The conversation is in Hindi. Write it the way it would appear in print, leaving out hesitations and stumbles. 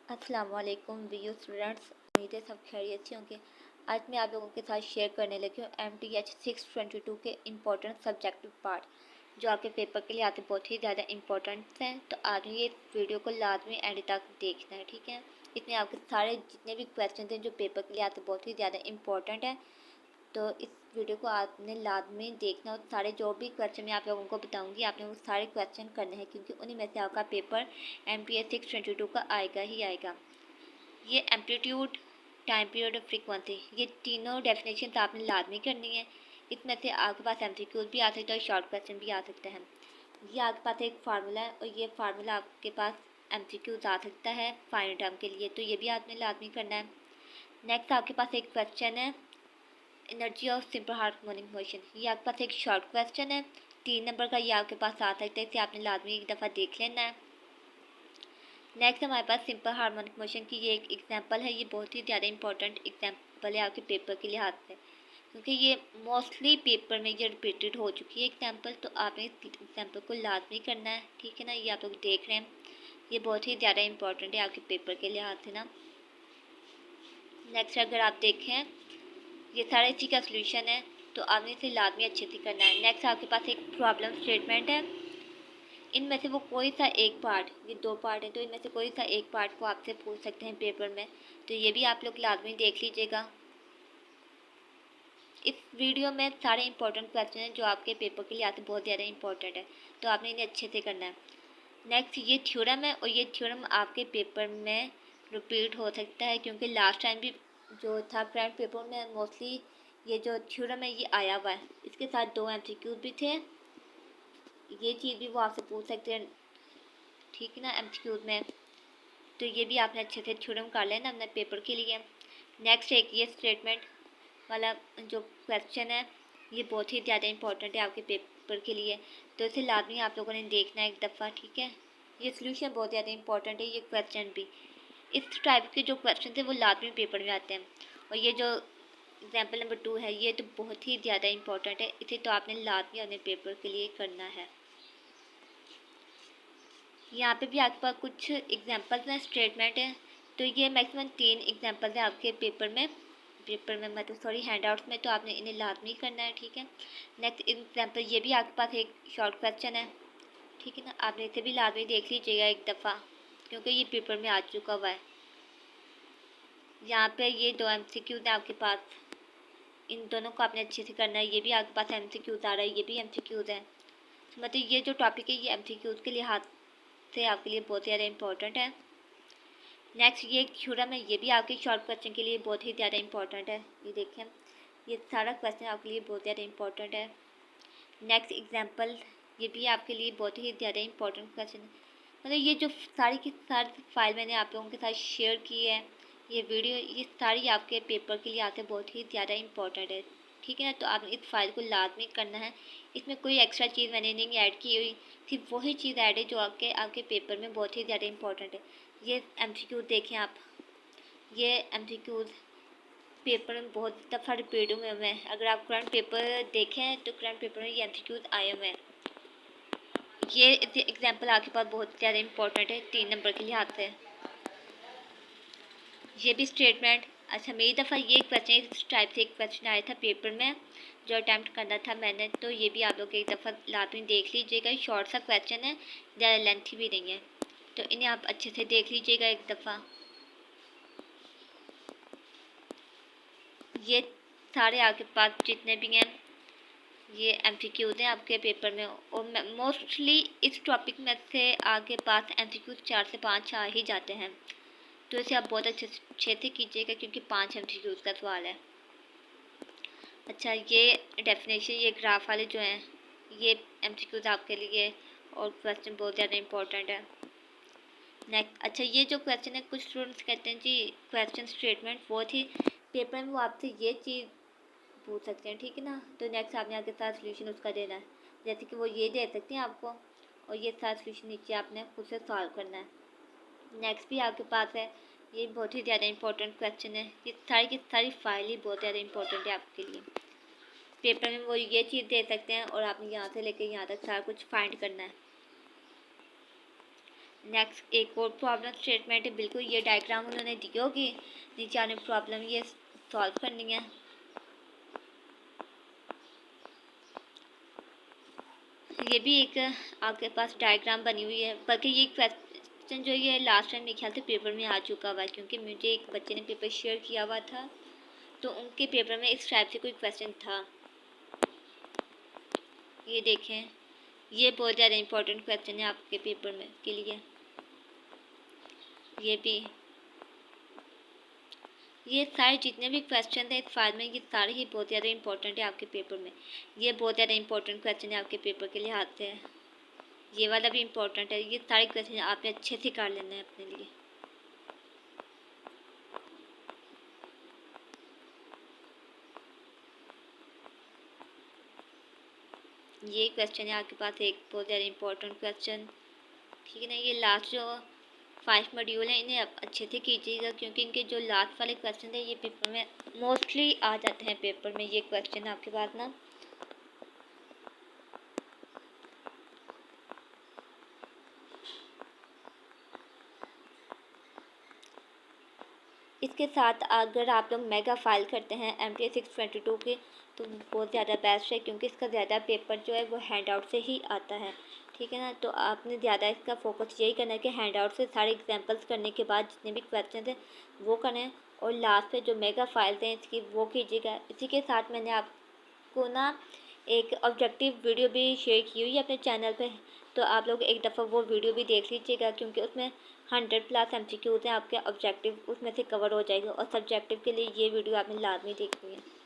अस्सलाम वालेकुम वीडियो स्टूडेंट्स, उम्मीद है सब खैरियत से होंगे। आज मैं आप लोगों के साथ शेयर करने लगी हूँ MTH 622 के इम्पोर्टेंट सब्जेक्टिव पार्ट जो आपके पेपर के लिए आते बहुत ही ज़्यादा इम्पोर्टेंट हैं। तो आज ये वीडियो को लाजमी एंड तक देखना है, ठीक है। इसमें आपके सारे जितने भी क्वेश्चन हैं जो पेपर के लिए आते बहुत ही ज़्यादा इम्पोर्टेंट है, तो इस वीडियो को आपने लाजमी देखना। और सारे जो भी क्वेश्चन मैं आप लोगों को बताऊंगी आपने वो सारे क्वेश्चन करने हैं, क्योंकि उन्हीं में से आपका पेपर MTH 622 का आएगा ही आएगा। ये एम्पलीट्यूड, टाइम पीरियड और फ्रीक्वेंसी, ये तीनों डेफिनेशन आपने लाजमी करनी है। इसमें से आपके पास MCQs भी आ सकता है और शॉर्ट क्वेश्चन भी आ सकते हैं। ये आपके पास एक फार्मूला है और ये फार्मूला आपके पास MCQs आ सकता है फाइनल टर्म के लिए, तो ये भी आपने लाजमी करना है। नेक्स्ट आपके पास एक क्वेश्चन है energy of simple harmonic motion, ये आपके पास एक शॉर्ट क्वेश्चन है 3 नंबर का, ये आपके पास आ सकता है, इसे आपने लाजमी एक दफ़ा देख लेना है। नेक्स्ट हमारे पास सिंपल हार्मोनिक मोशन की ये एक एग्जांपल है, ये बहुत ही ज़्यादा इंपॉर्टेंट एग्जांपल है आपके पेपर के लिहाज से, क्योंकि ये मोस्टली पेपर में ये रिपीटेड हो चुकी है एग्जांपल, तो आपने इस एग्जांपल को लाजमी करना है, ठीक है ना। ये आप लोग देख रहे हैं, ये बहुत ही ज़्यादा इंपॉर्टेंट है आपके पेपर के लिहाज से ना। नेक्स्ट अगर आप देखें ये सारे इसी का सोल्यूशन है, तो आपने इसे लाजमी अच्छे से करना है। नेक्स्ट आपके पास एक प्रॉब्लम स्टेटमेंट है, इनमें से वो कोई सा एक पार्ट, ये 2 पार्ट है, तो इनमें से कोई सा एक पार्ट को आपसे पूछ सकते हैं पेपर में, तो ये भी आप लोग लाजमी देख लीजिएगा। इस वीडियो में सारे इंपॉर्टेंट क्वेश्चन हैं जो आपके पेपर के लिए आते बहुत ज़्यादा इंपॉर्टेंट है, तो आपने इन्हें अच्छे से करना है। नेक्स्ट ये थ्योरम है और ये थ्योरम आपके पेपर में रिपीट हो सकता है, क्योंकि लास्ट टाइम भी जो था करंट पेपर में मोस्टली ये जो थ्योरम है ये आया हुआ है, इसके साथ 2 MCQs भी थे, ये चीज़ भी वो आपसे पूछ सकते हैं, ठीक है ना, MCQs में। तो ये भी आपने अच्छे से थ्योरम कर लेना अपने पेपर के लिए। नेक्स्ट एक ये स्टेटमेंट वाला जो क्वेश्चन है ये बहुत ही ज़्यादा इंपॉर्टेंट है आपके पेपर के लिए, तो इसे लाजमी आप लोगों ने देखना है एक दफ़ा, ठीक है। ये सोल्यूशन बहुत ज़्यादा इंपॉर्टेंट है, ये क्वेश्चन भी, इस टाइप के जो क्वेश्चन थे वो लाजमी पेपर में आते हैं। और ये जो एग्जाम्पल नंबर 2 है ये तो बहुत ही ज़्यादा इंपॉर्टेंट है, इसे तो आपने लाजमी अपने पेपर के लिए करना है। यहाँ पे भी आपके पास कुछ एग्जांपल्स हैं, स्टेटमेंट है, तो ये मैक्सिमम 3 एग्जांपल्स हैं आपके पेपर में मतलब सॉरी हैंड आउट्स में, तो आपने इन्हें लाजमी करना है, ठीक है। नेक्स्ट एग्जांपल ये भी आपके पास एक शॉर्ट क्वेश्चन है, ठीक है ना, आपने इसे भी लाजमी देख लीजिएगा एक दफ़ा, क्योंकि ये पेपर में आ चुका हुआ है। यहाँ पे ये 2 MCQs हैं आपके पास, इन दोनों को आपने अच्छे से करना है। ये भी आपके पास MCQs आ रहा है, ये भी MCQs हैं, मतलब ये जो टॉपिक है ये MCQs के लिहाज से आपके लिए बहुत ज़्यादा इंपॉर्टेंट है। नेक्स्ट ये थ्योरम है, ये भी आपके शॉर्ट क्वेश्चन के लिए बहुत ही ज़्यादा इंपॉर्टेंट है, ये देखें ये सारा क्वेश्चन आपके लिए बहुत ज़्यादा इंपॉर्टेंट है। नेक्स्ट एग्जांपल ये भी आपके लिए बहुत ही ज़्यादा इंपॉर्टेंट क्वेश्चन है, मतलब ये जो सारी की सारी फाइल मैंने आप लोगों के साथ शेयर की है, ये वीडियो, ये सारी आपके पेपर के लिए आते बहुत ही ज़्यादा इंपॉर्टेंट है, ठीक है ना। तो आपने इस फाइल को लाजमी करना है, इसमें कोई एक्स्ट्रा चीज़ मैंने नहीं ऐड की हुई, सिर्फ वही चीज़ ऐड है जो आपके पेपर में बहुत ही ज़्यादा इंपॉर्टेंट है। ये MCQ देखें आप, ये MCQs पेपर में बहुत दफ़ा रिपीट हुए हैं, अगर आप करंट पेपर देखें तो करंट पेपर में ये MCQs आए हुए हैं। ये एग्जाम्पल आपके पास बहुत ज़्यादा इंपॉर्टेंट है 3 नंबर के लिहाज से। ये भी स्टेटमेंट, अच्छा मेरी दफ़ा ये क्वेश्चन इस टाइप से एक क्वेश्चन आया था पेपर में जो अटैम्प्ट करना था मैंने, तो ये भी आप लोग एक दफ़ा लाजमी देख लीजिएगा। शॉर्ट सा क्वेश्चन है, ज़्यादा लेंथी भी नहीं है, तो इन्हें आप अच्छे से देख लीजिएगा एक दफ़ा। ये सारे आपके पास जितने भी हैं ये MCQs हैं आपके पेपर में, और मोस्टली इस टॉपिक में से आपके पास MCQs 4 से 5 आ ही जाते हैं, तो इसे आप बहुत अच्छे से कीजिएगा क्योंकि 5 MCQs का सवाल है। अच्छा ये डेफिनेशन, ये ग्राफ वाले जो हैं ये MCQs आपके लिए और क्वेश्चन बहुत ज़्यादा इंपॉर्टेंट है। नेक्स्ट अच्छा ये जो क्वेश्चन है, कुछ स्टूडेंट्स कहते हैं जी क्वेश्चन स्टेटमेंट वो थी पेपर में, वो आपसे ये चीज़ पूछ सकते हैं, ठीक है ना। तो नेक्स्ट आपने आपके साथ सोल्यूशन उसका देना है, जैसे कि वो ये दे सकते हैं आपको, और ये सारा सोल्यूशन नीचे आपने खुद से सॉल्व करना है। नेक्स्ट भी आपके पास है, ये बहुत ही ज़्यादा इंपॉर्टेंट क्वेश्चन है, ये सारी की सारी फाइल ही बहुत ज़्यादा इंपॉर्टेंट है आपके लिए। पेपर में वो ये चीज़ दे सकते हैं और आपने यहाँ से लेकर यहाँ तक सारा कुछ फाइंड करना है। नेक्स्ट एक और प्रॉब्लम स्टेटमेंट है, बिल्कुल ये डायग्राम उन्होंने दी होगी, नीचे आपने प्रॉब्लम ये सॉल्व करनी है। ये भी एक आपके पास डायग्राम बनी हुई है, बल्कि ये क्वेश्चन जो ये लास्ट टाइम मेरे ख्याल से पेपर में आ चुका हुआ है, क्योंकि मुझे एक बच्चे ने पेपर शेयर किया हुआ था, तो उनके पेपर में इस टाइप से कोई क्वेश्चन था। ये देखें, ये बहुत ज़्यादा इंपॉर्टेंट क्वेश्चन है आपके पेपर में के लिए। ये भी, ये सारे जितने भी क्वेश्चन थे इस फाइल में, ये सारे ही बहुत ज़्यादा इंपॉर्टेंट है आपके पेपर में। ये बहुत ज़्यादा इंपॉर्टेंट क्वेश्चन है आपके पेपर के लिए आते हैं। ये वाला भी इम्पोर्टेंट है, ये सारे क्वेश्चन आपने अच्छे से कर लेना है अपने लिए। ये क्वेश्चन है आपके पास एक बहुत ज़्यादा इंपॉर्टेंट क्वेश्चन, ठीक है ना। ये लास्ट जो 5 मॉड्यूल हैं इन्हें आप अच्छे से कीजिएगा, क्योंकि इनके जो लास्ट वाले क्वेश्चन थे ये पेपर में मोस्टली आ जाते हैं पेपर में ये क्वेश्चन आपके पास ना। इसके साथ अगर आप लोग मेगा फाइल करते हैं MTA622 की, तो बहुत ज़्यादा बेस्ट है, क्योंकि इसका ज़्यादा पेपर जो है वो हैंड आउट से ही आता है, ठीक है ना। तो आपने ज़्यादा इसका फोकस यही करना है कि हैंड आउट से सारे एग्जांपल्स करने के बाद जितने भी क्वेश्चन हैं वो करें, और लास्ट में जो मेगा फाइल हैं इसकी वो कीजिएगा। इसी के साथ मैंने आपको ना एक ऑब्जेक्टिव वीडियो भी शेयर की हुई है अपने चैनल पे, तो आप लोग एक दफ़ा वो वीडियो भी देख लीजिएगा, क्योंकि उसमें 100+ MCQs हैं आपके ऑब्जेक्टिव उसमें से कवर हो जाएगा, और सब्जेक्टिव के लिए ये वीडियो आपने लाजमी देखनी है।